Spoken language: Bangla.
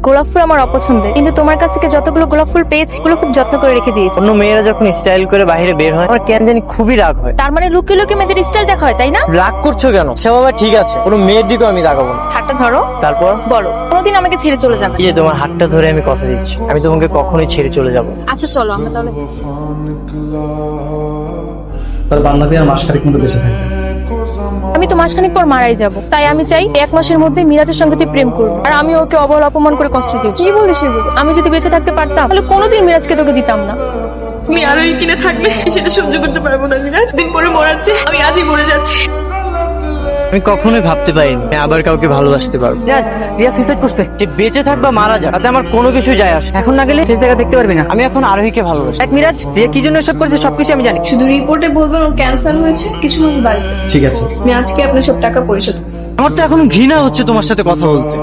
গোলাপ ফুল আমার অপছন্দের, কিন্তু তোমার কাছ থেকে যতগুলো গোলাপ ফুল পেয়েছি ওগুলো খুব যত্ন করে রেখে দিয়েছি। অন্য মেয়েরা যখন স্টাইল করে বাইরে বের হয় আমার কেন জানি খুবই রাগ হয়। তার মানে লুকিয়ে লুকিয়ে মেয়েদের স্টাইল দেখা হয়, তাই না? রাগ করছো কেন? সে বাবা ঠিক আছে, কোনো মেয়ের দিকেও আমি তাকাবো না। হাতটা ধরো, তারপর বলো কোনোদিন আমাকে ছেড়ে চলে যাবে? এই যে তোমার হাতটা ধরে আমি কথা দিচ্ছি, আমি তোমাকে কখনোই ছেড়ে চলে যাব না। আচ্ছা চলো আমরা তাহলে। তাহলে বাংলাদেশ আর মাস খানিক মতো বেঁচে থাকবে। আমি তো মাসখানেক পর মারাই যাব, তাই আমি চাই 1 মাসের মধ্যে মিরাজের সঙ্গে তুই প্রেম করবি, আর আমি ওকে অবহেলা অপমান করে কষ্ট দিই। কি বলিস এগুলো? আমি যদি বেঁচে থাকতে পারতাম তাহলে কোনোদিন মিরাজকে তোকে দিতাম না। তুমি আরো কিনে থাকলে সেটা সহ্য করতে পারবো না মিরাজ। দিন পরে মরাচ্ছে, আমি আজই মরে যাচ্ছি। আমি কখনোই ভাবতে পারিনি আমি আবার কাউকে ভালোবাসতে পারবো। রিয়া সুইসাইড করছে, যে বেঁচে থাক বা মারা যাক তাতে আমার কোনো কিছু যায় আসে। এখন না গেলে শেষ দেখা দেখতে পারবি না। আমি এখন আরোহীকে ভালোবাসি। এক মিরাজ, রিয়া কি জন্য এসব করেছে সবকিছু আমি জানি। শুধু রিপোর্টে বলবেন ওর ক্যান্সার হয়েছে, কিছু মাস বাড়বে। ঠিক আছে, আমি আজকে আপনার সব টাকা পরিশোধ করব। আমার তো এখন ঘৃণা হচ্ছে তোমার সাথে কথা বলতে।